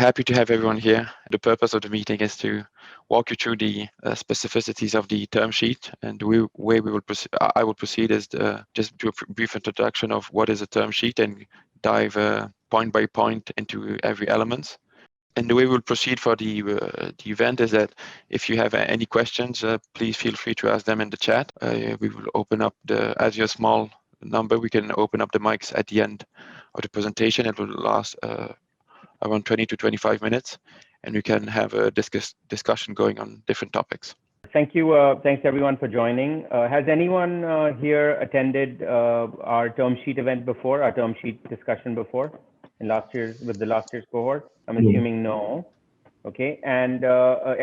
happy to have everyone here. The purpose of the meeting is to walk you through the specificities of the term sheet, and the way we will I will proceed is just do a brief introduction of what is a term sheet and dive point by point into every element. And the way we'll proceed for the event is that if you have any questions, please feel free to ask them in the chat. We will open up as you're a small number, we can open up the mics at the end of the presentation. It will last around 20 to 25 minutes, and we can have a discussion going on different topics. Thank you. Thanks everyone for joining. Has anyone here attended our term sheet event before, our term sheet discussion before in last year's cohort? I'm assuming no. Okay, and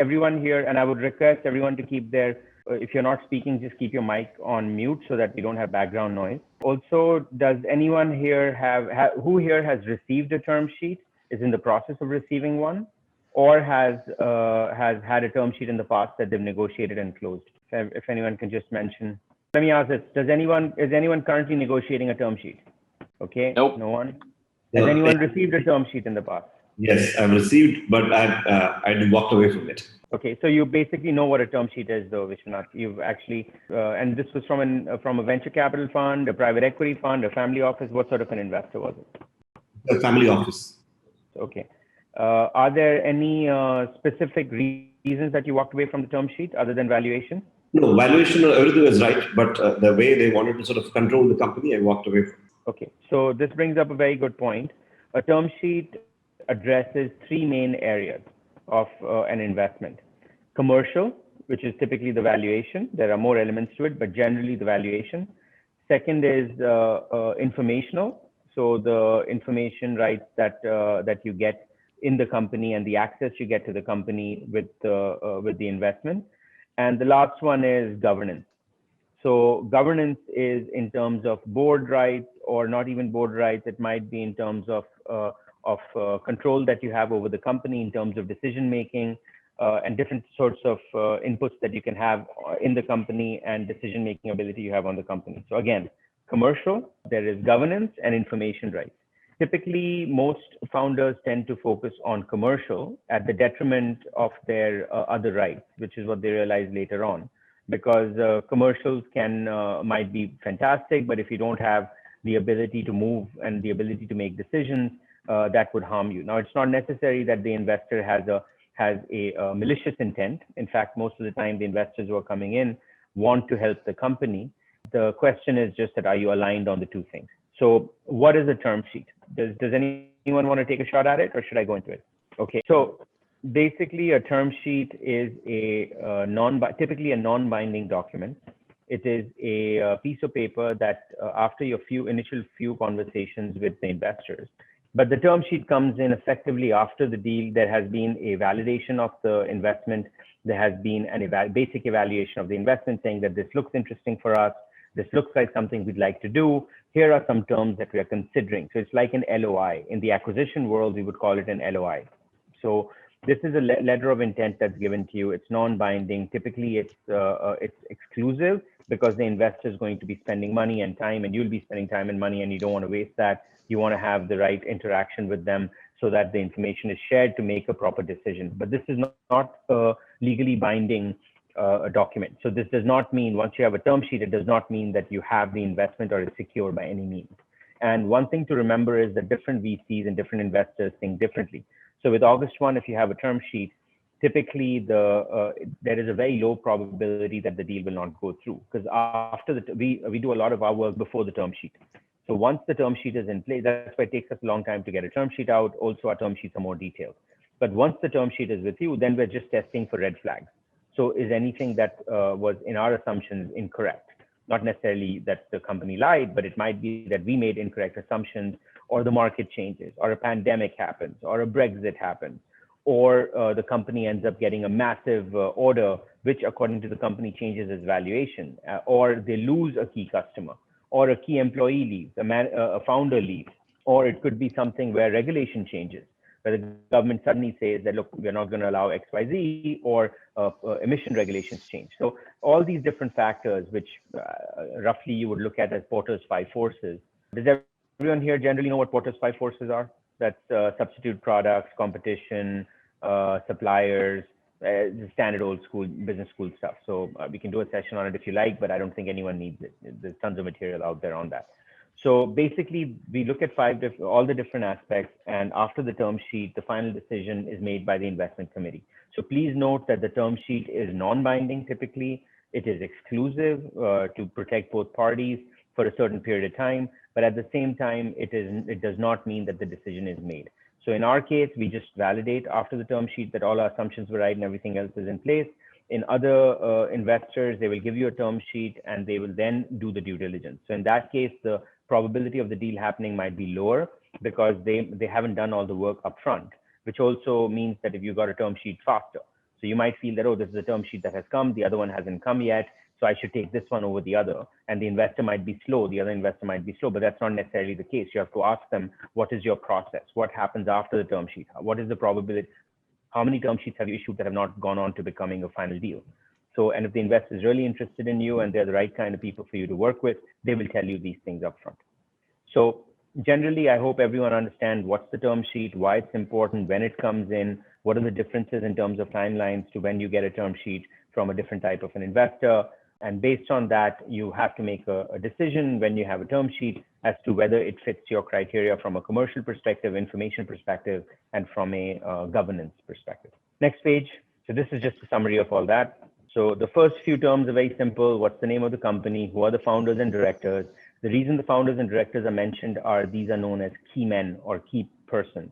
everyone here, and I would request everyone to keep if you're not speaking, just keep your mic on mute so that we don't have background noise. Also, does anyone here who here has received a term sheet, is in the process of receiving one, or has had a term sheet in the past that they've negotiated and closed? If anyone can just mention. Let me ask this: is anyone currently negotiating a term sheet? Okay. Nope. No one. Has anyone received a term sheet in the past? Yes, I've received, but I walked away from it. Okay, so you basically know what a term sheet is, though, Vishwanath. You've actually, and this was from a venture capital fund, a private equity fund, a family office. What sort of an investor was it? A family office. Okay. Are there any specific reasons that you walked away from the term sheet other than valuation? No, valuation, everything was right, but the way they wanted to sort of control the company, I walked away from it. Okay, so this brings up a very good point. A term sheet addresses three main areas of an investment. Commercial, which is typically the valuation. There are more elements to it, but generally the valuation. Second is informational. So the information rights that you get in the company and the access you get to the company with the investment. And the last one is governance. So governance is in terms of board rights, or not even board rights. It might be in terms of control that you have over the company, in terms of decision making, and different sorts of inputs that you can have in the company, and decision making ability you have on the company. So again, commercial, there is governance and information rights. Typically, most founders tend to focus on commercial at the detriment of their other rights, which is what they realize later on. Because commercials might be fantastic, but if you don't have the ability to move and the ability to make decisions, that would harm you. Now, it's not necessary that the investor has a malicious intent. In fact, most of the time, the investors who are coming in want to help the company. The question is just that, are you aligned on the two things? So what is a term sheet? Does anyone want to take a shot at it, or should I go into it? Okay, so basically a term sheet is typically a non-binding document. It is a piece of paper that after your initial few conversations with the investors, but the term sheet comes in effectively after the deal. There has been a validation of the investment. There has been basic evaluation of the investment, saying that this looks interesting for us. This looks like something we'd like to do. Here are some terms that we are considering. So it's like an LOI. In the acquisition world, we would call it an LOI. So this is a letter of intent that's given to you. It's non-binding. Typically, it's exclusive because the investor is going to be spending money and time, and you'll be spending time and money, and you don't want to waste that. You want to have the right interaction with them so that the information is shared to make a proper decision. But this is not a legally binding document. So this does not mean, once you have a term sheet, it does not mean that you have the investment or it's secure by any means. And one thing to remember is that different VCs and different investors think differently. So with August 1, if you have a term sheet, typically there is a very low probability that the deal will not go through, because after we do a lot of our work before the term sheet. So once the term sheet is in place, that's why it takes us a long time to get a term sheet out. Also, our term sheets are more detailed. But once the term sheet is with you, then we're just testing for red flags. So is anything that was in our assumptions incorrect? Not necessarily that the company lied, but it might be that we made incorrect assumptions, or the market changes, or a pandemic happens, or a Brexit happens, or the company ends up getting a massive order, which according to the company changes its valuation, or they lose a key customer, or a key employee leaves, a founder leaves, or it could be something where regulation changes, where the government suddenly says that, look, we're not going to allow XYZ, or emission regulations change. So all these different factors, which roughly you would look at as Porter's 5 forces. Does everyone here generally know what Porter's 5 forces are? That's substitute products, competition, suppliers, standard old school business school stuff. So we can do a session on it if you like, but I don't think anyone needs it. There's tons of material out there on that. So basically, we look at all the different aspects, and after the term sheet, the final decision is made by the investment committee. So please note that the term sheet is non-binding typically. It is exclusive to protect both parties for a certain period of time, but at the same time, it does not mean that the decision is made. So in our case, we just validate after the term sheet that all our assumptions were right and everything else is in place. In other investors, they will give you a term sheet and they will then do the due diligence. So in that case, the probability of the deal happening might be lower because they haven't done all the work upfront, which also means that if you got a term sheet faster. So you might feel that, oh, this is a term sheet that has come, the other one hasn't come yet, so I should take this one over the other. And the investor might be slow, the other investor might be slow, but that's not necessarily the case. You have to ask them, what is your process? What happens after the term sheet? What is the probability? How many term sheets have you issued that have not gone on to becoming a final deal? So, and if the investor is really interested in you and they're the right kind of people for you to work with, they will tell you these things upfront. So generally, I hope everyone understands what's the term sheet, why it's important, when it comes in, what are the differences in terms of timelines to when you get a term sheet from a different type of an investor. And based on that, you have to make a decision when you have a term sheet as to whether it fits your criteria from a commercial perspective, information perspective, and from a governance perspective. Next page. So this is just a summary of all that. So the first few terms are very simple. What's the name of the company? Who are the founders and directors? The reason the founders and directors are mentioned are these are known as key men or key persons.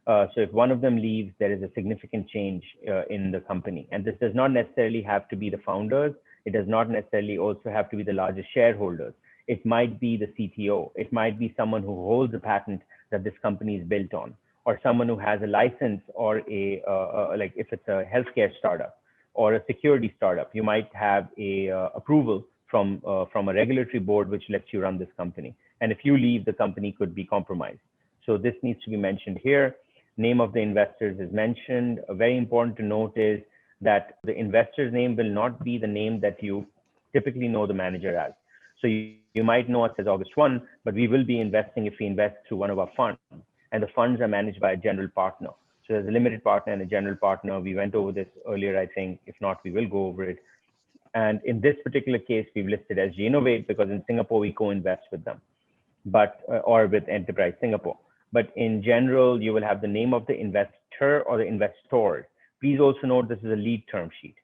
So if one of them leaves, there is a significant change in the company. And this does not necessarily have to be the founders. It does not necessarily also have to be the largest shareholders. It might be the CTO. It might be someone who holds a patent that this company is built on, or someone who has a license, or like if it's a healthcare startup or a security startup, you might have a approval from a regulatory board which lets you run this company. And if you leave, the company could be compromised. So this needs to be mentioned here. Name of the investors is mentioned. Very important to note is that the investor's name will not be the name that you typically know the manager as. So you might know us as August 1, but we will be investing if we invest through one of our funds. And the funds are managed by a general partner. So there's a limited partner and a general partner. We went over this earlier, I think. If not, we will go over it. And in this particular case, we've listed as Innovate because in Singapore, we co-invest with them, but or with Enterprise Singapore. But in general, you will have the name of the investor or the investors. Please also note this is a lead term sheet.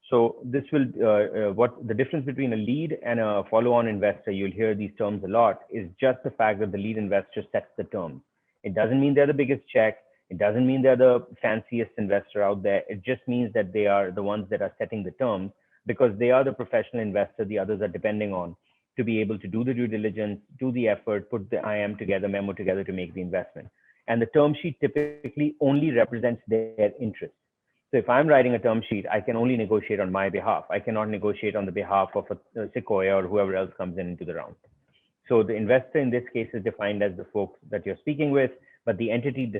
So this will, what the difference between a lead and a follow-on investor, you'll hear these terms a lot, is just the fact that the lead investor sets the terms. It doesn't mean they're the biggest check. It doesn't mean they're the fanciest investor out there. It just means that they are the ones that are setting the terms because they are the professional investor the others are depending on to be able to do the due diligence, do the effort, put the IM together, memo together to make the investment. And the term sheet typically only represents their interest. So if I'm writing a term sheet, I can only negotiate on my behalf. I cannot negotiate on the behalf of a Sequoia or whoever else comes into the round. So the investor in this case is defined as the folks that you're speaking with, but the entity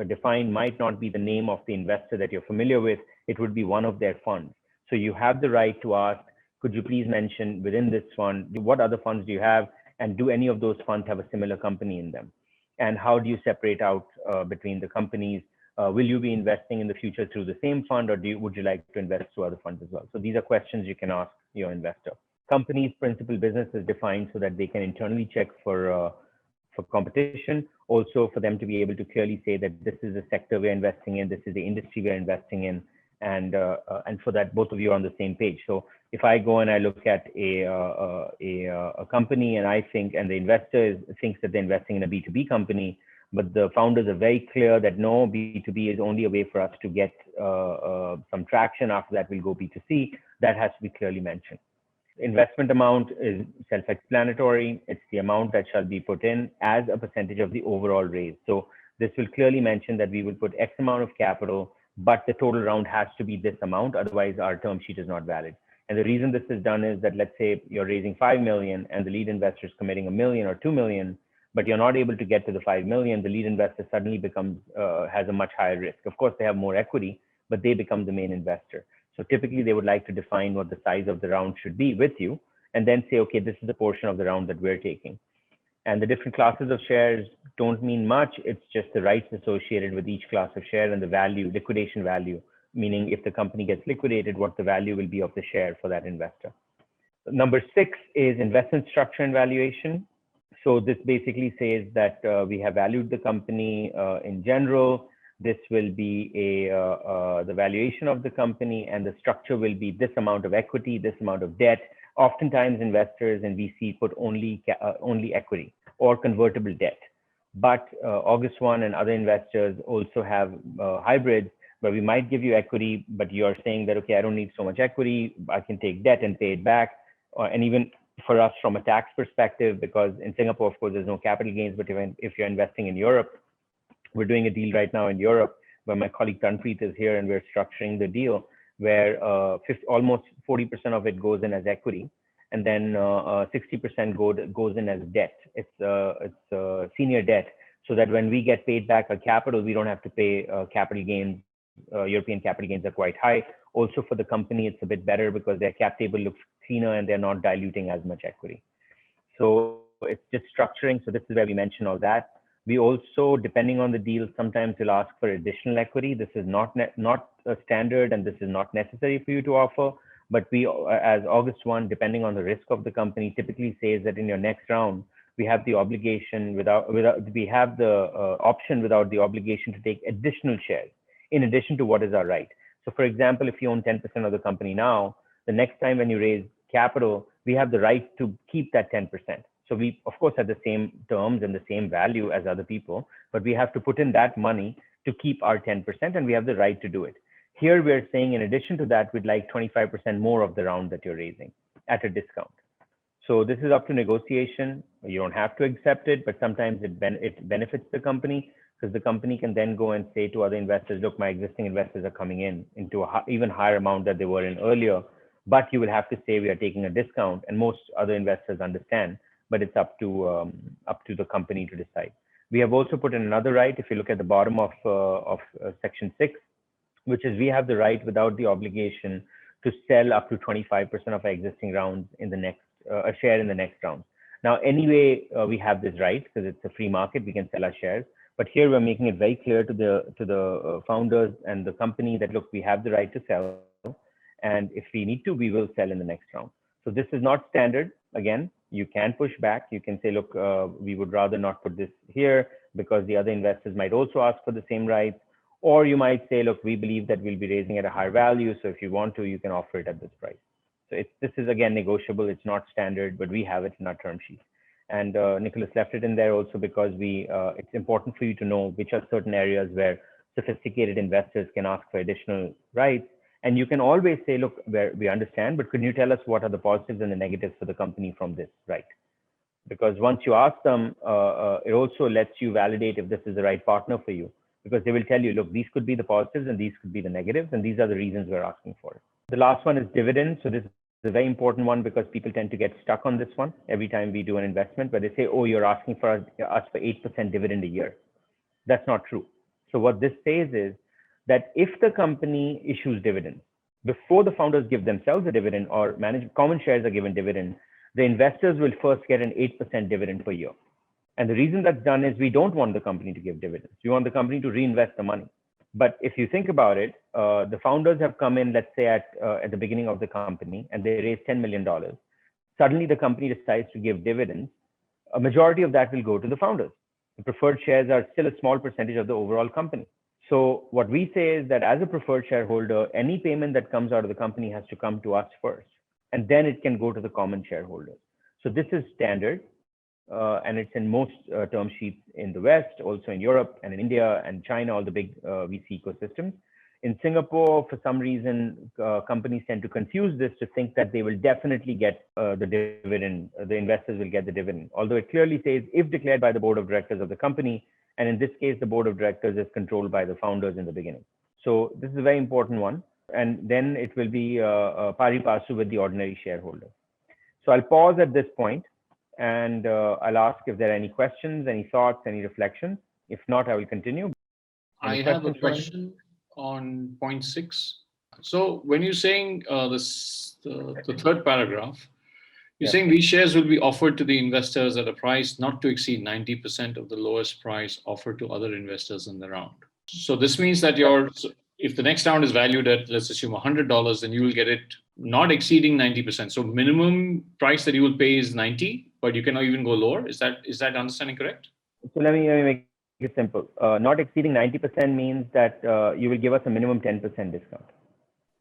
defined might not be the name of the investor that you're familiar with. It would be one of their funds. So you have the right to ask, could you please mention within this fund, what other funds do you have? And do any of those funds have a similar company in them? And how do you separate out between the companies? Will you be investing in the future through the same fund, or would you like to invest through other funds as well? So these are questions you can ask your investor. Company's principal business is defined so that they can internally check for competition. Also for them to be able to clearly say that this is the sector we're investing in, this is the industry we're investing in, and for that both of you are on the same page. So if I go and I look at a company and I think, and the investor thinks that they're investing in a B2B company, but the founders are very clear that no, B2B is only a way for us to get some traction. After that, we'll go B2C. That has to be clearly mentioned. Investment amount is self-explanatory. It's the amount that shall be put in as a percentage of the overall raise. So this will clearly mention that we will put X amount of capital, but the total round has to be this amount. Otherwise, our term sheet is not valid. And the reason this is done is that, let's say you're raising 5 million and the lead investor is committing 1 million or 2 million, but you're not able to get to the 5 million, the lead investor suddenly becomes, has a much higher risk. Of course, they have more equity, but they become the main investor. So typically they would like to define what the size of the round should be with you, and then say, okay, this is the portion of the round that we're taking. And the different classes of shares, don't mean much. It's just the rights associated with each class of share and the value, liquidation value, meaning if the company gets liquidated, what the value will be of the share for that investor. Number 6 is investment structure and valuation. So this basically says that we have valued the company in general. This will be the valuation of the company, and the structure will be this amount of equity, this amount of debt. Oftentimes, investors and VC put only equity or convertible debt. But August One and other investors also have hybrids where we might give you equity, but you're saying that, okay, I don't need so much equity. I can take debt and pay it back. And even for us from a tax perspective, because in Singapore, of course, there's no capital gains, but even if you're investing in Europe, we're doing a deal right now in Europe where my colleague Tanpreet is here, and we're structuring the deal where almost 40% of it goes in as equity, and then 60% goes in as debt. It's senior debt, so that when we get paid back our capital, we don't have to pay capital gains. European capital gains are quite high. Also for the company, it's a bit better because their cap table looks cleaner and they're not diluting as much equity. So it's just structuring. So this is where we mention all that. We also, depending on the deal, sometimes we'll ask for additional equity. This is not a standard, and this is not necessary for you to offer. But we, as August One, depending on the risk of the company, typically says that in your next round, we have the obligation we have the option without the obligation to take additional shares in addition to what is our right. So for example, if you own 10% of the company now, the next time when you raise capital, we have the right to keep that 10%. So we, of course, have the same terms and the same value as other people, but we have to put in that money to keep our 10%, and we have the right to do it. Here, we're saying in addition to that, we'd like 25% more of the round that you're raising at a discount. So this is up to negotiation. You don't have to accept it, but sometimes it benefits the company, because the company can then go and say to other investors, look, my existing investors are coming in into a even higher amount that they were in earlier, but you will have to say we are taking a discount, and most other investors understand, but it's up to the company to decide. We have also put in another right. If you look at the bottom of section 6, which is we have the right without the obligation to sell up to 25% of our existing rounds in the next a share in the next round. Now, anyway, we have this right because it's a free market. We can sell our shares. But here we're making it very clear to the founders and the company that, look, we have the right to sell. And if we need to, we will sell in the next round. So this is not standard. Again, you can push back. You can say, look, we would rather not put this here because the other investors might also ask for the same rights. Or you might say, look, we believe that we'll be raising at a higher value. So if you want to, you can offer it at this price. So this is, again, negotiable. It's not standard, but we have it in our term sheet. And Nicholas left it in there also because it's important for you to know which are certain areas where sophisticated investors can ask for additional rights. And you can always say, look, we understand, but could you tell us what are the positives and the negatives for the company from this right? Because once you ask them, it also lets you validate if this is the right partner for you, because they will tell you, look, these could be the positives and these could be the negatives, and these are the reasons we're asking for it. The last one is dividends. So this is a very important one because people tend to get stuck on this one every time we do an investment, where they say, oh, you're asking for us for 8% dividend a year. That's not true. So what this says is that if the company issues dividends before the founders give themselves a dividend or common shares are given dividend, the investors will first get an 8% dividend per year. And the reason that's done is we don't want the company to give dividends. We want the company to reinvest the money. But if you think about it, the founders have come in, let's say at the beginning of the company, and they raised $10 million. Suddenly the company decides to give dividends. A majority of that will go to the founders. The preferred shares are still a small percentage of the overall company. So what we say is that as a preferred shareholder, any payment that comes out of the company has to come to us first, and then it can go to the common shareholders. So this is standard. And it's in most term sheets in the West, also in Europe and in India and China, all the big VC ecosystems. In Singapore, for some reason, companies tend to confuse this to think that they will definitely get the dividend, the investors will get the dividend. Although it clearly says if declared by the board of directors of the company, and in this case, the board of directors is controlled by the founders in the beginning. So this is a very important one. And then it will be pari passu with the ordinary shareholder. So I'll pause at this point. And I'll ask if there are any questions, any thoughts, any reflections. If not, I will continue. I have a question on point 6. So when you're saying the third paragraph, You're saying these shares will be offered to the investors at a price not to exceed 90% of the lowest price offered to other investors in the round. So this means that if the next round is valued at, let's assume $100, then you will get it not exceeding 90%. So minimum price that you will pay is 90, but you cannot even go lower. Is that understanding correct? So let me make it simple. Not exceeding 90% means that you will give us a minimum 10% discount.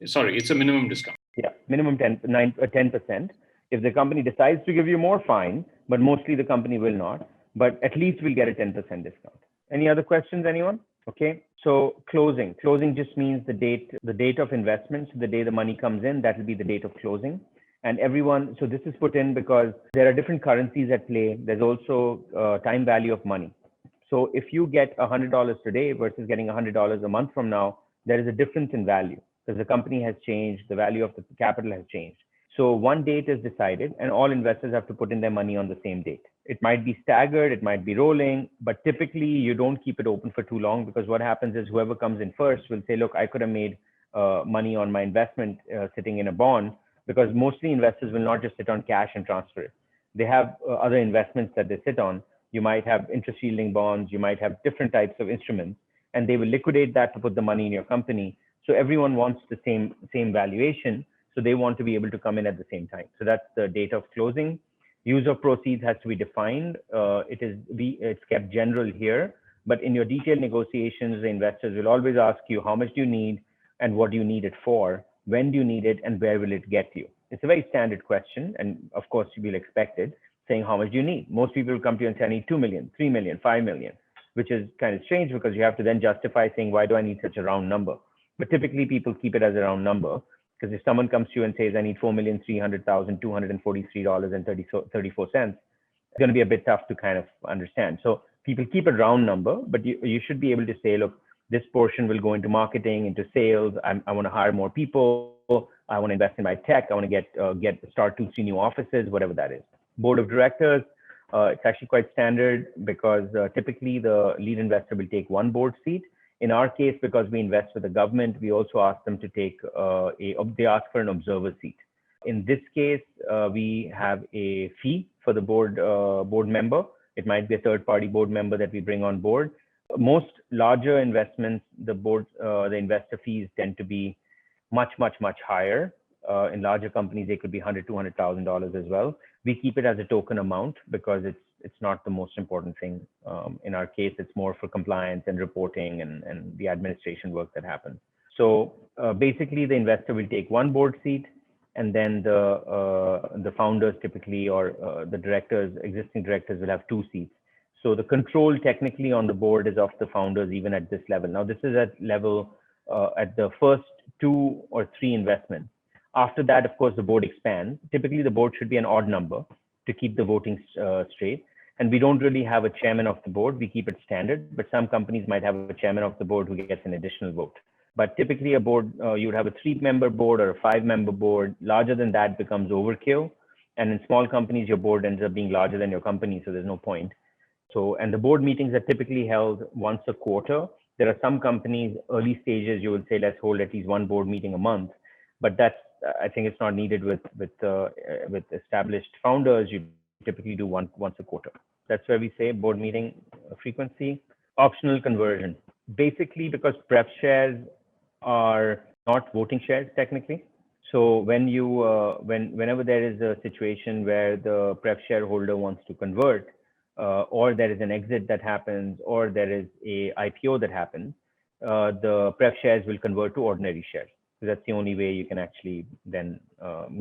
Sorry, it's a minimum discount. Yeah, minimum 10%. If the company decides to give you more, fine, but mostly the company will not. But at least we'll get a 10% discount. Any other questions, anyone? Okay, so closing. Closing just means the date of investment, so the day the money comes in, that will be the date of closing. And everyone, so this is put in because there are different currencies at play. There's also time value of money. So if you get $100 today versus getting $100 a month from now, there is a difference in value because the company has changed, the value of the capital has changed. So one date is decided and all investors have to put in their money on the same date. It might be staggered, it might be rolling, but typically you don't keep it open for too long because what happens is whoever comes in first will say, look, I could have made money on my investment sitting in a bond, because mostly investors will not just sit on cash and transfer it. They have other investments that they sit on. You might have interest yielding bonds, you might have different types of instruments, and they will liquidate that to put the money in your company. So everyone wants the same valuation. So they want to be able to come in at the same time. So that's the date of closing. Use of proceeds has to be defined. It's kept general here, but in your detailed negotiations, the investors will always ask you, how much do you need and what do you need it for? When do you need it and where will it get you? It's a very standard question. And of course, you will expect it, saying, how much do you need? Most people will come to you and say, I need 2 million, 3 million, 5 million, which is kind of strange because you have to then justify saying, why do I need such a round number? But typically people keep it as a round number. Because if someone comes to you and says, I need $4,300,243.34, it's going to be a bit tough to kind of understand. So people keep a round number, but you should be able to say, look, this portion will go into marketing, into sales. I want to hire more people. I want to invest in my tech. I want to start 2-3 new offices, whatever that is. Board of directors, it's actually quite standard because typically the lead investor will take one board seat. In our case, because we invest with the government, we also ask them to take they ask for an observer seat. In this case, we have a fee for the board member. It might be a third-party board member that we bring on board. Most larger investments, the investor fees tend to be much higher. In larger companies, they could be $100,000, $200,000 as well. We keep it as a token amount because it's not the most important thing. In our case, it's more for compliance and reporting and the administration work that happens. So basically, the investor will take one board seat, and then the founders typically, or the directors, existing directors, will have 2 seats. So the control technically on the board is of the founders, even at this level. Now, this is at level at the first 2 or 3 investments. After that, of course, the board expands. Typically, the board should be an odd number to keep the voting straight. And we don't really have a chairman of the board. We keep it standard, but some companies might have a chairman of the board who gets an additional vote. But typically a board, you would have a 3-member board or a 5-member board. Larger than that becomes overkill. And in small companies, your board ends up being larger than your company, so there's no point. So, and the board meetings are typically held once a quarter. There are some companies, early stages, you would say, let's hold at least 1 board meeting a month. But that's, I think it's not needed with established founders. You typically do once a quarter. That's where we say board meeting frequency. Optional conversion. Basically, because pref shares are not voting shares technically. So when whenever there is a situation where the pref shareholder wants to convert, or there is an exit that happens, or there is a IPO that happens, the pref shares will convert to ordinary shares. So that's the only way you can actually then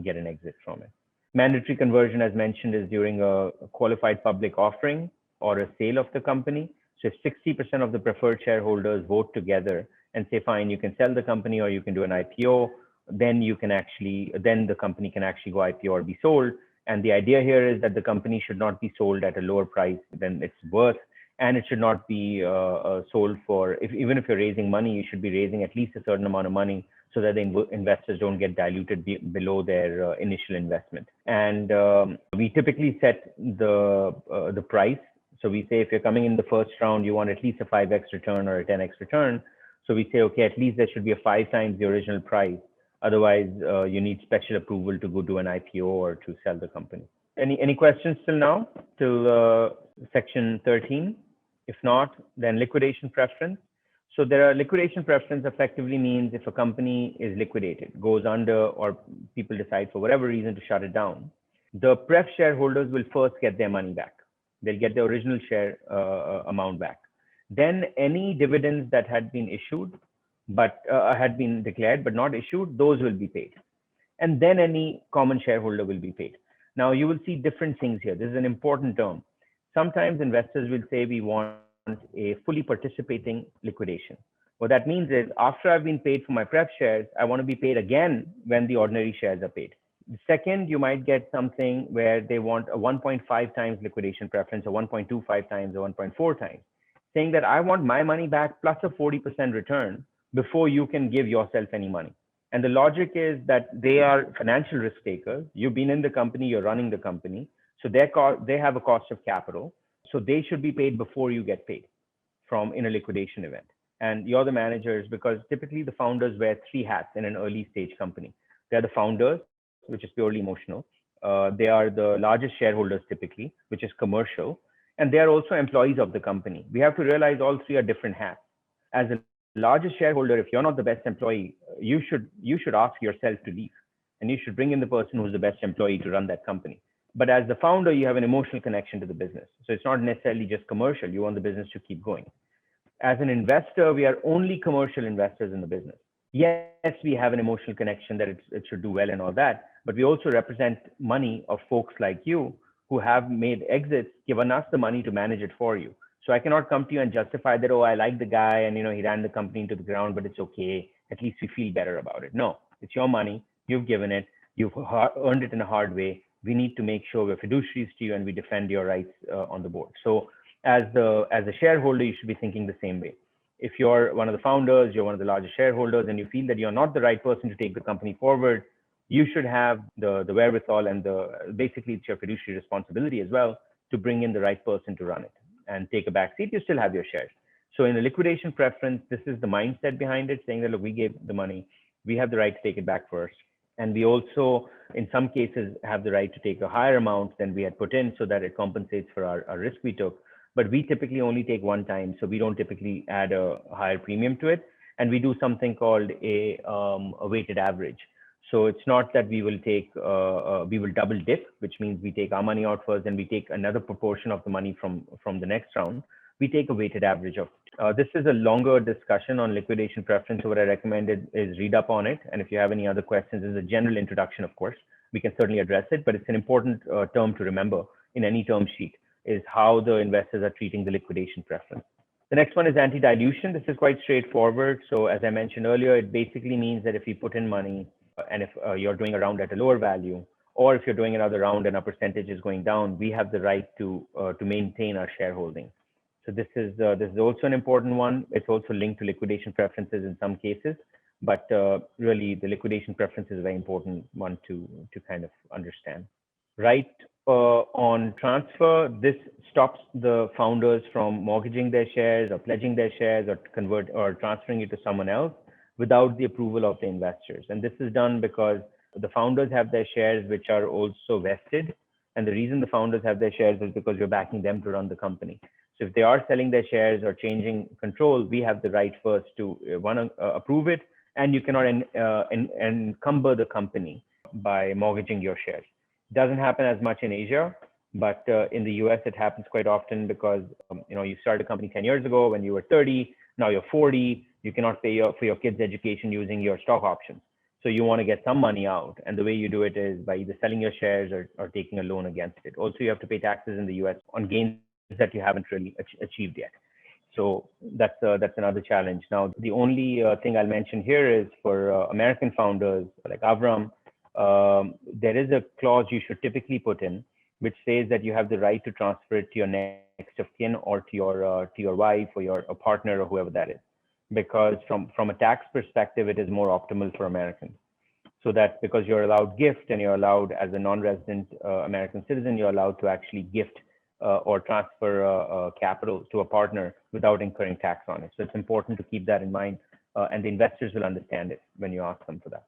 get an exit from it. Mandatory conversion, as mentioned, is during a qualified public offering or a sale of the company. So if 60% of the preferred shareholders vote together and say, fine, you can sell the company or you can do an IPO, then the company can actually go IPO or be sold. And the idea here is that the company should not be sold at a lower price than it's worth. And it should not be sold for, even if you're raising money, you should be raising at least a certain amount of money so that the investors don't get diluted below their initial investment. And we typically set the price. So we say, if you're coming in the first round, you want at least a 5x return or a 10x return. So we say, okay, at least there should be a 5 times the original price Otherwise, you need special approval to go do an IPO or to sell the company. Any questions till now, till section 13? If not, then liquidation preference. So there are liquidation preference effectively means if a company is liquidated, goes under, or people decide for whatever reason to shut it down, the pref shareholders will first get their money back. They'll get the original share amount back. Then any dividends that had been issued, but had been declared but not issued, those will be paid. And then any common shareholder will be paid. Now you will see different things here. This is an important term. Sometimes investors will say we want a fully participating liquidation. What that means is after I've been paid for my pref shares, I want to be paid again when the ordinary shares are paid. Second, you might get something where they want a 1.5 times liquidation preference, or 1.25 times, or 1.4 times, saying that I want my money back plus a 40% return before you can give yourself any money. And the logic is that they are financial risk takers. You've been in the company, you're running the company. So they have a cost of capital. So they should be paid before you get paid from in a liquidation event. And you're the managers, because typically the founders wear three hats in an early stage company. They're the founders, which is purely emotional. They are the largest shareholders typically, which is commercial. And they are also employees of the company. We have to realize all three are different hats. As a largest shareholder, if you're not the best employee, you should ask yourself to leave. And you should bring in the person who's the best employee to run that company. But as the founder, you have an emotional connection to the business. So it's not necessarily just commercial. You want the business to keep going. As an investor, we are only commercial investors in the business. Yes, we have an emotional connection that it should do well and all that, but we also represent money of folks like you who have made exits, given us the money to manage it for you. So I cannot come to you and justify that, oh, I like the guy and he ran the company into the ground, but it's okay. At least we feel better about it. No, it's your money. You've given it. You've earned it in a hard way. We need to make sure we're fiduciaries to you and we defend your rights on the board. So as a shareholder, you should be thinking the same way. If you're one of the founders, you're one of the largest shareholders, and you feel that you're not the right person to take the company forward, you should have the wherewithal and basically it's your fiduciary responsibility as well to bring in the right person to run it and take a back seat. You still have your shares. So in the liquidation preference, this is the mindset behind it, saying that, look, we gave the money, we have the right to take it back first. And we also, in some cases, have the right to take a higher amount than we had put in so that it compensates for our risk we took. But we typically only take one time, so we don't typically add a higher premium to it. And we do something called a weighted average. So it's not that we will take, we will double dip, which means we take our money out first and we take another proportion of the money from the next round. We take a weighted average of. This is a longer discussion on liquidation preference. So what I recommended is read up on it. And if you have any other questions, this is a general introduction, of course. We can certainly address it, but it's an important term to remember in any term sheet, is how the investors are treating the liquidation preference. The next one is anti-dilution. This is quite straightforward. So as I mentioned earlier, it basically means that if you put in money and if you're doing a round at a lower value, or if you're doing another round and our percentage is going down, we have the right to maintain our shareholding. So this is also an important one. It's also linked to liquidation preferences in some cases, but really the liquidation preference is a very important one to kind of understand. Right on transfer, this stops the founders from mortgaging their shares or pledging their shares or transferring it to someone else without the approval of the investors. And this is done because the founders have their shares, which are also vested. And the reason the founders have their shares is because you're backing them to run the company. So if they are selling their shares or changing control, we have the right first to approve it, and you cannot encumber the company by mortgaging your shares. It doesn't happen as much in Asia, but in the US, it happens quite often because you started a company 10 years ago when you were 30, now you're 40, you cannot pay for your kids' education using your stock options. So you want to get some money out. And the way you do it is by either selling your shares or taking a loan against it. Also, you have to pay taxes in the US on gains that you haven't really achieved yet. So that's another challenge. Now, the only thing I'll mention here is for American founders like Avram, there is a clause you should typically put in, which says that you have the right to transfer it to your next of kin or to your wife or your partner or whoever that is. Because from a tax perspective, it is more optimal for Americans. So that because you're allowed gift and you're allowed as a non-resident American citizen, you're allowed to actually gift or transfer capital to a partner without incurring tax on it. So it's important to keep that in mind, and the investors will understand it when you ask them for that.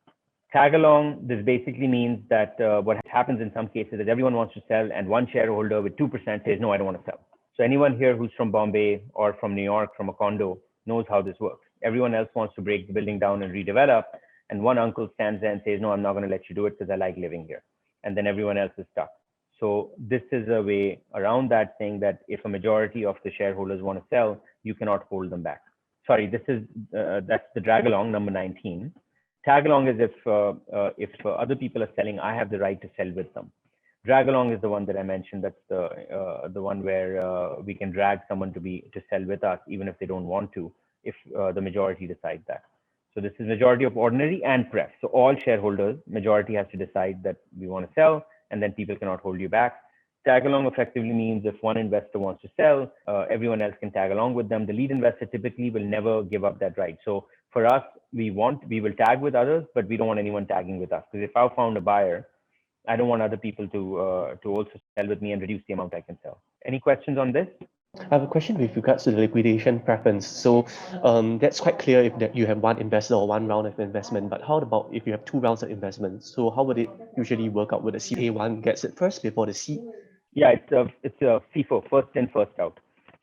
Tag along, this basically means that what happens in some cases is everyone wants to sell and one shareholder with 2% says, no, I don't want to sell. So anyone here who's from Bombay or from New York, from a condo, knows how this works. Everyone else wants to break the building down and redevelop. And one uncle stands there and says, no, I'm not going to let you do it because I like living here. And then everyone else is stuck. So this is a way around that, saying that if a majority of the shareholders want to sell, you cannot hold them back. Sorry, that's the drag along, number 19. Tag along is if other people are selling, I have the right to sell with them. Drag along is the one that I mentioned. That's the one where we can drag someone to sell with us, even if they don't want to, if the majority decides that. So this is majority of ordinary and pref. So all shareholders, majority has to decide that we want to sell, and then people cannot hold you back. Tag along effectively means if one investor wants to sell, everyone else can tag along with them. The lead investor typically will never give up that right. So for us, we will tag with others, but we don't want anyone tagging with us. Because if I found a buyer, I don't want other people to also sell with me and reduce the amount I can sell. Any questions on this? I have a question with regards to the liquidation preference. So that's quite clear if that you have one investor or one round of investment, but how about if you have two rounds of investment? So how would it usually work out? Would the CA1 gets it first before the C? Yeah, it's a FIFO, first in, first out.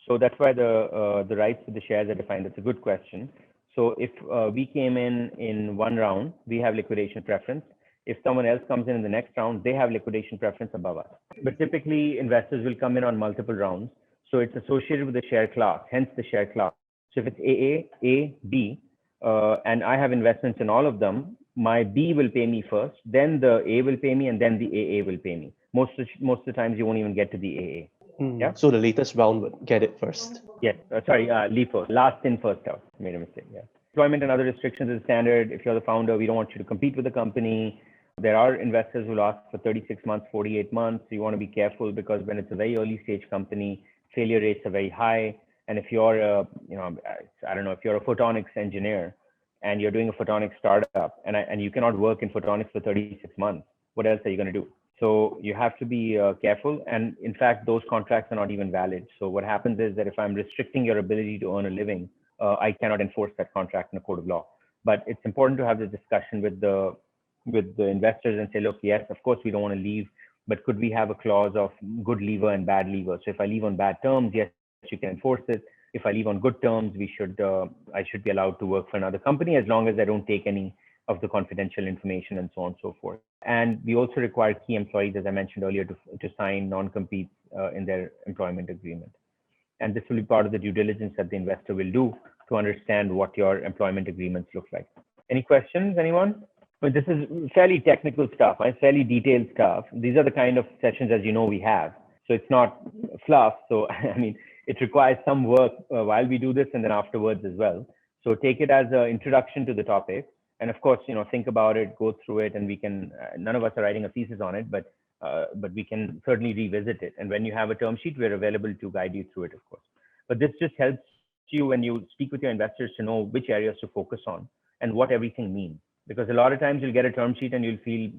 So that's why the rights to the shares are defined. It's a good question. So if we came in one round, we have liquidation preference. If someone else comes in the next round, they have liquidation preference above us. But typically, investors will come in on multiple rounds. So it's associated with the share class, hence the share class. So if it's AA, A, B, and I have investments in all of them, my B will pay me first, then the A will pay me, and then the AA will pay me. Most of the times, you won't even get to the AA. Yeah. So the latest round would get it first. Yes. LIFO, last in, first out. Made a mistake. Yeah. Employment and other restrictions is standard. If you're the founder, we don't want you to compete with the company. There are investors who ask for 36 months, 48 months. So you want to be careful because when it's a very early stage company, failure rates are very high. And if you're if you're a photonics engineer and you're doing a photonics startup and you cannot work in photonics for 36 months, what else are you going to do? So you have to be careful. And in fact, those contracts are not even valid. So what happens is that if I'm restricting your ability to earn a living, I cannot enforce that contract in a court of law. But it's important to have this discussion with the investors and say, look, yes, of course, we don't want to leave, but could we have a clause of good leaver and bad leaver? So if I leave on bad terms, yes, you can enforce it. If I leave on good terms, I should be allowed to work for another company as long as I don't take any of the confidential information and so on and so forth. And we also require key employees, as I mentioned earlier, to sign non-competes in their employment agreement. And this will be part of the due diligence that the investor will do to understand what your employment agreements look like. Any questions, anyone? But this is fairly technical stuff, fairly detailed stuff. These are the kind of sessions, as you know, we have. So it's not fluff. So, I mean, it requires some work while we do this and then afterwards as well. So take it as an introduction to the topic. And of course, think about it, go through it, and we can, none of us are writing a thesis on it, but we can certainly revisit it. And when you have a term sheet, we're available to guide you through it, of course. But this just helps you when you speak with your investors to know which areas to focus on and what everything means. Because a lot of times you'll get a term sheet and you'll feel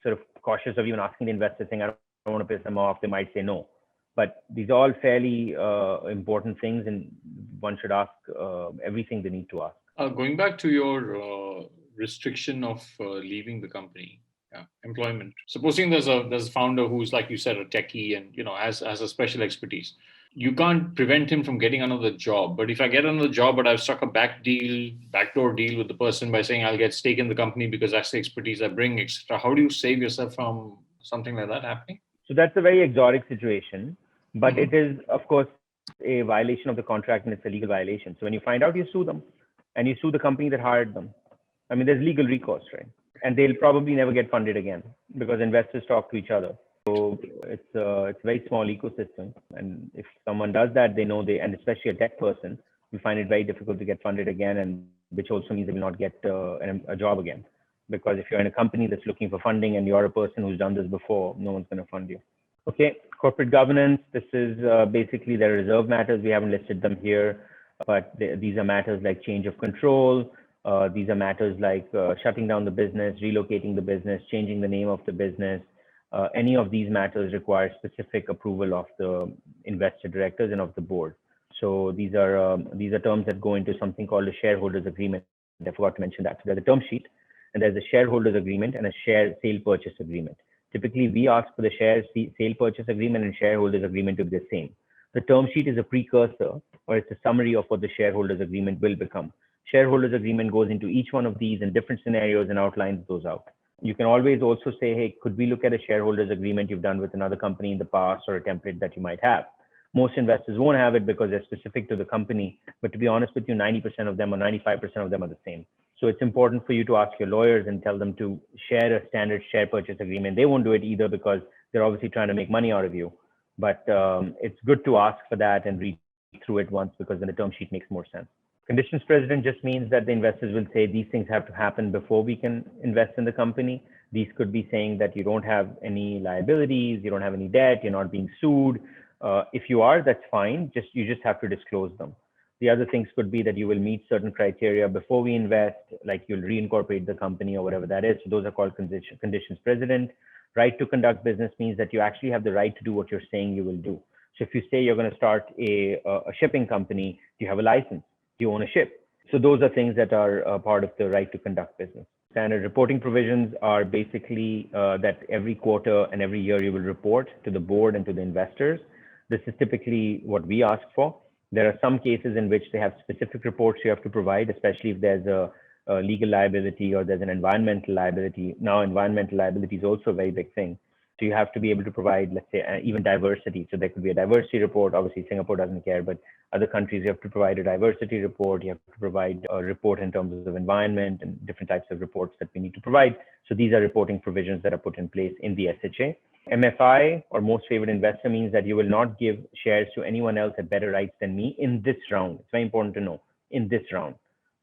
sort of cautious of even asking the investor, saying, I don't want to piss them off. They might say no. But these are all fairly important things, and one should ask everything they need to ask. Going back to your restriction of leaving the company, employment. Supposing there's a founder who's, like you said, a techie and has a special expertise. You can't prevent him from getting another job. But if I get another job, but I've struck a backdoor deal with the person by saying I'll get stake in the company because that's the expertise I bring, etc. How do you save yourself from something like that happening? So that's a very exotic situation, but it is, of course, a violation of the contract and it's a legal violation. So when you find out, you sue them and you sue the company that hired them. I mean, there's legal recourse, right? And they'll probably never get funded again because investors talk to each other. So it's a very small ecosystem. And if someone does that, they know and especially a tech person, will find it very difficult to get funded again, and which also means they will not get a job again. Because if you're in a company that's looking for funding and you're a person who's done this before, no one's going to fund you. Okay, corporate governance. This is basically the reserve matters. We haven't listed them here, but these are matters like change of control. These are matters like shutting down the business, relocating the business, changing the name of the business. Any of these matters require specific approval of the investor directors and of the board. So these are terms that go into something called a shareholders agreement. I forgot to mention that. So there's a term sheet, and there's a shareholders agreement and a share sale purchase agreement. Typically, we ask for the share sale purchase agreement and shareholders agreement to be the same. The term sheet is a precursor, or it's a summary of what the shareholders agreement will become. Shareholders agreement goes into each one of these in different scenarios and outlines those out. You can always also say, hey, could we look at a shareholders agreement you've done with another company in the past, or a template that you might have? Most investors won't have it because they're specific to the company. But to be honest with you, 90% of them or 95% of them are the same. So it's important for you to ask your lawyers and tell them to share a standard share purchase agreement. They won't do it either because they're obviously trying to make money out of you. But it's good to ask for that and read through it once, because then the term sheet makes more sense. Conditions precedent just means that the investors will say these things have to happen before we can invest in the company. These could be saying that you don't have any liabilities, you don't have any debt, you're not being sued. If you are, that's fine. You just have to disclose them. The other things could be that you will meet certain criteria before we invest, like you'll reincorporate the company or whatever that is. So those are called conditions precedent. Right to conduct business means that you actually have the right to do what you're saying you will do. So if you say you're going to start a shipping company, you have a license, you own a ship. So those are things that are part of the right to conduct business. Standard reporting provisions are basically that every quarter and every year you will report to the board and to the investors. This is typically what we ask for. There are some cases in which they have specific reports you have to provide, especially if there's a legal liability or there's an environmental liability. Now, environmental liability is also a very big thing. So you have to be able to provide, let's say, even diversity. So there could be a diversity report. Obviously, Singapore doesn't care, but other countries, you have to provide a diversity report. You have to provide a report in terms of environment and different types of reports that we need to provide. So these are reporting provisions that are put in place in the SHA. MFI, or most favored investor, means that you will not give shares to anyone else at better rights than me in this round. It's very important to know, in this round.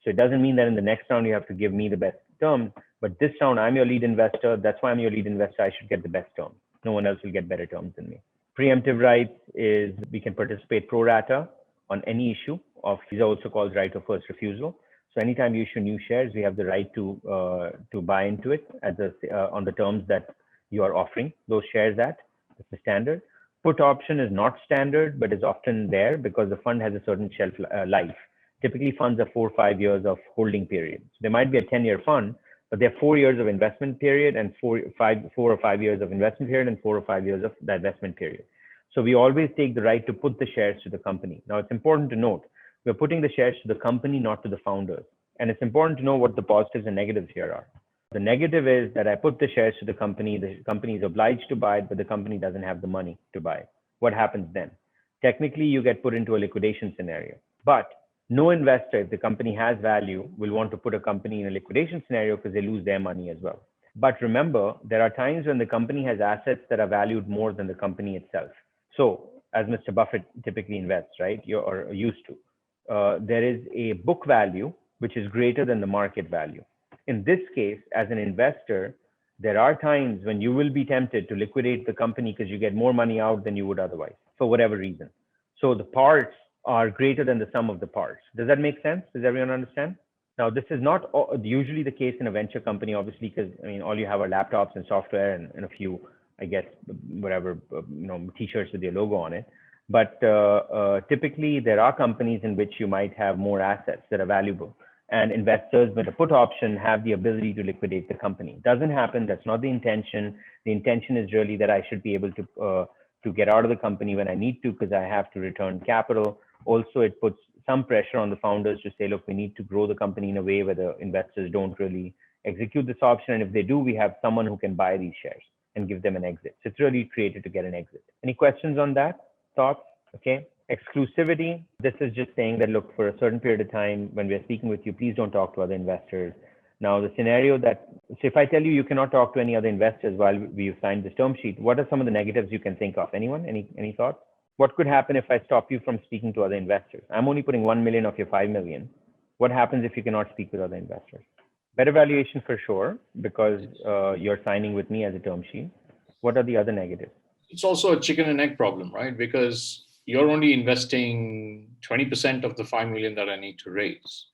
So it doesn't mean that in the next round you have to give me the best terms, but this round I'm your lead investor. That's why I'm your lead investor. I should get the best terms. No one else will get better terms than me. Preemptive rights is we can participate pro rata on any issue of, these are also called right of first refusal. So anytime you issue new shares, we have the right to buy into it at on the terms that you are offering those shares at. That's the standard. Put option is not standard, but is often there because the fund has a certain shelf life. Typically, funds are 4 or 5 years of holding period. So there might be a 10-year fund, but there are 4 years of investment period and 4 or 5 years of investment period and 4 or 5 years of divestment period. So we always take the right to put the shares to the company. Now, it's important to note, we're putting the shares to the company, not to the founders. And it's important to know what the positives and negatives here are. The negative is that I put the shares to the company is obliged to buy it, but the company doesn't have the money to buy it. What happens then? Technically, you get put into a liquidation scenario. But no investor, if the company has value, will want to put a company in a liquidation scenario because they lose their money as well. But remember, there are times when the company has assets that are valued more than the company itself. So as Mr. Buffett typically invests, right, or used to, there is a book value which is greater than the market value. In this case, as an investor, there are times when you will be tempted to liquidate the company because you get more money out than you would otherwise, for whatever reason. So the parts are greater than the sum of the parts. Does that make sense? Does everyone understand? Now, this is not usually the case in a venture company, obviously, because I mean, all you have are laptops and software and a few, I guess, whatever, t-shirts with your logo on it. But typically, there are companies in which you might have more assets that are valuable. And investors with a put option have the ability to liquidate the company. It doesn't happen. That's not the intention. The intention is really that I should be able to get out of the company when I need to because I have to return capital. Also, it puts some pressure on the founders to say, look, we need to grow the company in a way where the investors don't really execute this option. And if they do, we have someone who can buy these shares and give them an exit. So it's really created to get an exit. Any questions on that? Thoughts? Okay. Exclusivity, this is just saying that, look, for a certain period of time, when we're speaking with you, please don't talk to other investors. Now, the scenario that, so if I tell you you cannot talk to any other investors while we've signed this term sheet, what are some of the negatives you can think of? Anyone? Any thoughts? What could happen if I stop you from speaking to other investors? I'm only putting 1 million of your 5 million. What happens if you cannot speak with other investors? Better valuation for sure, because you're signing with me as a term sheet. What are the other negatives? It's also a chicken and egg problem, right? Because you're only investing 20% of the 5 million that I need to raise.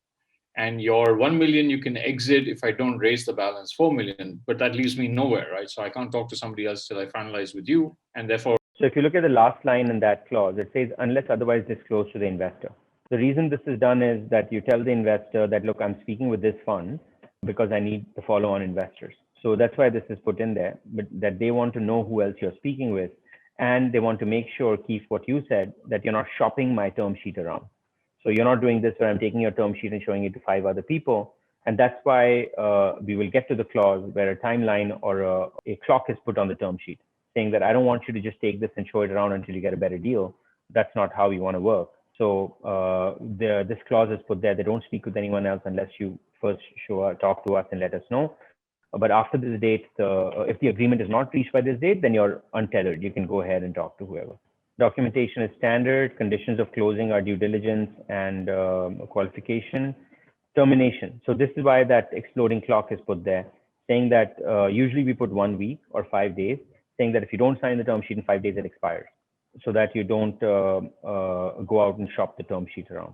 And your 1 million you can exit if I don't raise the balance 4 million, but that leaves me nowhere, right? So I can't talk to somebody else till I finalize with you. And therefore, so if you look at the last line in that clause, it says, unless otherwise disclosed to the investor. The reason this is done is that you tell the investor that, look, I'm speaking with this fund, because I need the follow-on investors. So that's why this is put in there, but that they want to know who else you're speaking with. And they want to make sure, Keith, what you said, that you're not shopping my term sheet around. So you're not doing this where I'm taking your term sheet and showing it to 5 other people. And that's why we will get to the clause where a timeline or a clock is put on the term sheet, saying that I don't want you to just take this and show it around until you get a better deal. That's not how we want to work. So this clause is put there. They don't speak with anyone else unless you first talk to us and let us know. But after this date, if the agreement is not reached by this date, then you're untethered. You can go ahead and talk to whoever. Documentation is standard. Conditions of closing are due diligence and qualification. Termination. So this is why that exploding clock is put there, saying that usually we put 1 week or 5 days, saying that if you don't sign the term sheet in 5 days, it expires, so that you don't go out and shop the term sheet around.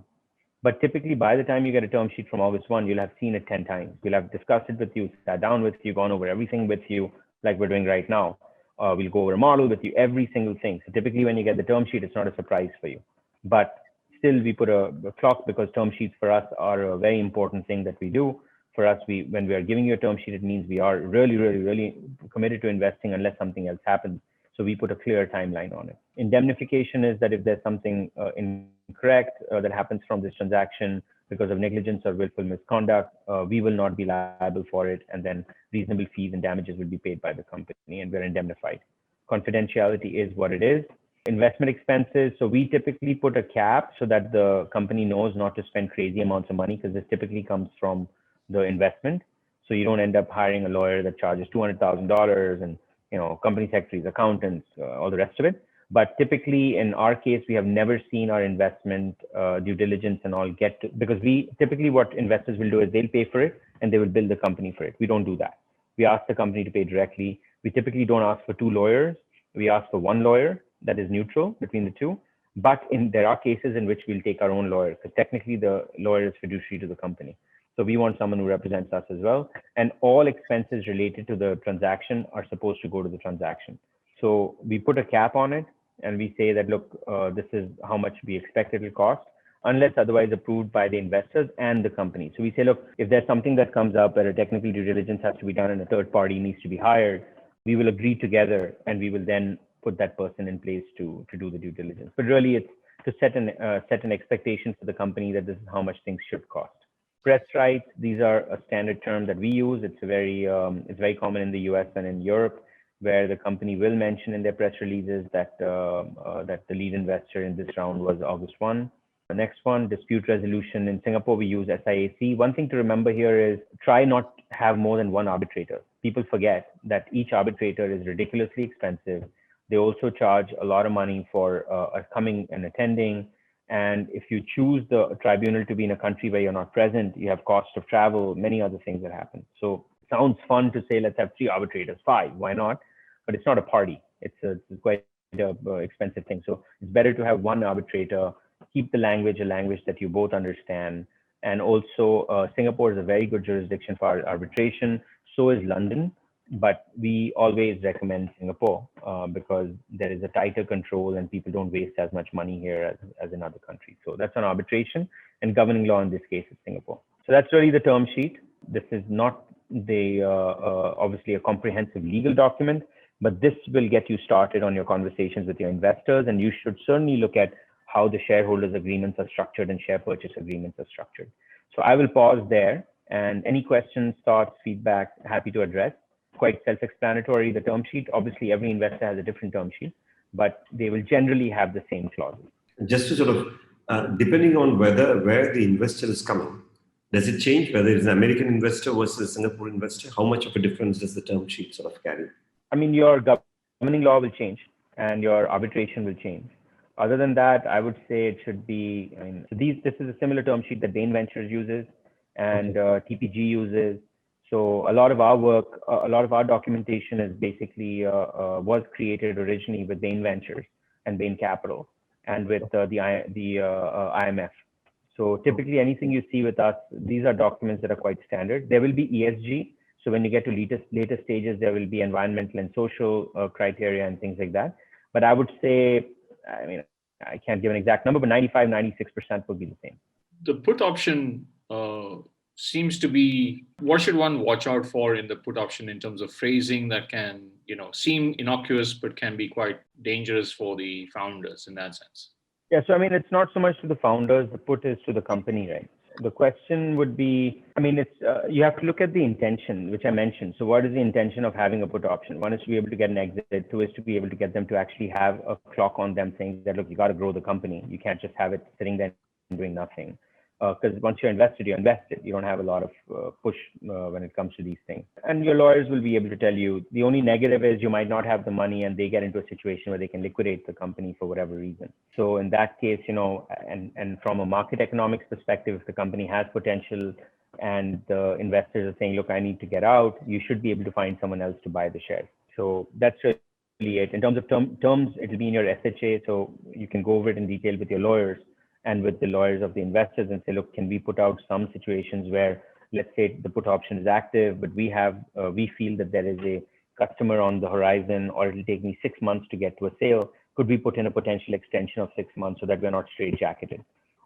But typically, by the time you get a term sheet from August 1, you'll have seen it 10 times. We'll have discussed it with you, sat down with you, gone over everything with you, like we're doing right now. We'll go over a model with you, every single thing. So typically, when you get the term sheet, it's not a surprise for you. But still, we put a clock because term sheets for us are a very important thing that we do. For us, when we are giving you a term sheet, it means we are really, really, really committed to investing unless something else happens. So we put a clear timeline on it. Indemnification is that if there's something incorrect that happens from this transaction because of negligence or willful misconduct, we will not be liable for it. And then reasonable fees and damages will be paid by the company and we're indemnified. Confidentiality is what it is. Investment expenses. So we typically put a cap so that the company knows not to spend crazy amounts of money, because this typically comes from the investment. So you don't end up hiring a lawyer that charges $200,000 and company secretaries, accountants, all the rest of it. But typically, in our case, we have never seen our investment due diligence and all get to, because we typically what investors will do is they'll pay for it and they will bill the company for it. We don't do that. We ask the company to pay directly. We typically don't ask for 2 lawyers. We ask for 1 lawyer that is neutral between the 2. But there are cases in which we'll take our own lawyer, because technically the lawyer is fiduciary to the company. So we want someone who represents us as well. And all expenses related to the transaction are supposed to go to the transaction. So we put a cap on it and we say that, look, this is how much we expect it will cost, unless otherwise approved by the investors and the company. So we say, look, if there's something that comes up where a technical due diligence has to be done and a third party needs to be hired, we will agree together and we will then put that person in place to do the due diligence. But really it's to set an expectation for the company that this is how much things should cost. Press rights, these are a standard term that we use. It's very common in the US and in Europe, where the company will mention in their press releases that that the lead investor in this round was August 1. The next one, dispute resolution. In Singapore, we use SIAC. One thing to remember here is try not to have more than 1 arbitrator. People forget that each arbitrator is ridiculously expensive. They also charge a lot of money for coming and attending. And if you choose the tribunal to be in a country where you're not present, you have cost of travel, many other things that happen. So it sounds fun to say, let's have 3 arbitrators, 5, why not? But it's not a party. It's quite an expensive thing. So it's better to have 1 arbitrator, keep the language a language that you both understand. And also Singapore is a very good jurisdiction for arbitration. So is London. But we always recommend Singapore because there is a tighter control and people don't waste as much money here as in other countries. So that's on arbitration, and governing law in this case is Singapore. So that's really the term sheet. This is not obviously a comprehensive legal document, but this will get you started on your conversations with your investors. And you should certainly look at how the shareholders agreements are structured and share purchase agreements are structured. So I will pause there, and any questions, thoughts, feedback, happy to address. Quite self-explanatory, the term sheet. Obviously, every investor has a different term sheet, but they will generally have the same clauses. Just to sort of, depending on where the investor is coming, does it change whether it's an American investor versus a Singapore investor? How much of a difference does the term sheet sort of carry? I mean, your governing law will change and your arbitration will change. Other than that, I would say it should be, this is a similar term sheet that Bain Ventures uses and TPG uses. So a lot of our work, a lot of our documentation is basically was created originally with Bain Ventures and Bain Capital and with the IMF. So typically anything you see with us, these are documents that are quite standard. There will be ESG. So when you get to later stages, there will be environmental and social criteria and things like that. But I would say, I can't give an exact number, but 95, 96% will be the same. The put option seems to be, what should one watch out for in the put option in terms of phrasing that can, seem innocuous but can be quite dangerous for the founders in that sense? Yeah, so I mean, it's not so much to the founders, the put is to the company, right? The question would be, I mean, it's you have to look at the intention, which I mentioned. So what is the intention of having a put option? One is to be able to get an exit. Two is to be able to get them to actually have a clock on them saying that, look, you got to grow the company. You can't just have it sitting there and doing nothing. Because once you're invested, you're invested. You don't have a lot of push when it comes to these things. And your lawyers will be able to tell you the only negative is you might not have the money and they get into a situation where they can liquidate the company for whatever reason. So in that case, and from a market economics perspective, if the company has potential and the investors are saying, look, I need to get out, you should be able to find someone else to buy the shares. So that's really it. In terms of terms, it'll be in your SHA. So you can go over it in detail with your lawyers and with the lawyers of the investors and say, look, can we put out some situations where, let's say the put option is active, but we feel that there is a customer on the horizon, or it'll take me 6 months to get to a sale. Could we put in a potential extension of 6 months so that we're not straitjacketed?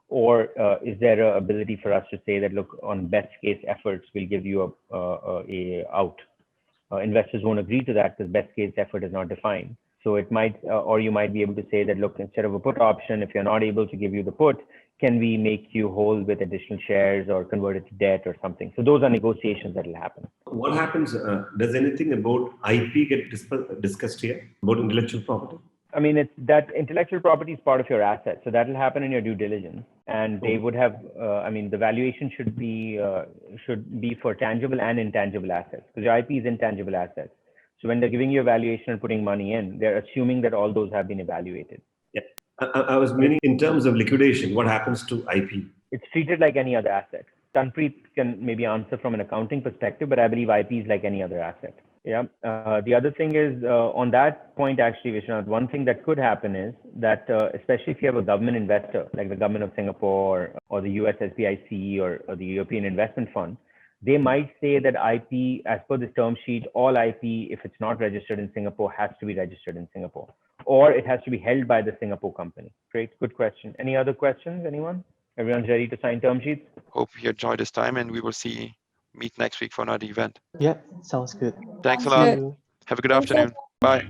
Or is there an ability for us to say that, look, on best case efforts, we'll give you a out? Investors won't agree to that because best case effort is not defined. So it might, or you might be able to say that, look, instead of a put option, if you're not able to give you the put, can we make you whole with additional shares or convert it to debt or something? So those are negotiations that will happen. What happens, does anything about IP get discussed here, about intellectual property? I mean, it's that intellectual property is part of your asset. So that will happen in your due diligence. And they would have, I mean, the valuation should be for tangible and intangible assets, because your IP is intangible assets. So when they're giving you a valuation and putting money in, they're assuming that all those have been evaluated. Yeah, I was meaning in terms of liquidation, what happens to IP? It's treated like any other asset. Tanpreet can maybe answer from an accounting perspective, but I believe IP is like any other asset. Yeah. The other thing is on that point, actually, Vishwanath, one thing that could happen is that, especially if you have a government investor, like the government of Singapore or the US SBIC or the European Investment Fund, they might say that IP, as per this term sheet, all IP, if it's not registered in Singapore, has to be registered in Singapore, or it has to be held by the Singapore company. Great, good question. Any other questions, anyone? Everyone's ready to sign term sheets? Hope you enjoyed this time, and we will meet next week for another event. Yeah, sounds good. Thanks a Sounds lot. good. Have a good Thanks, afternoon. Bye.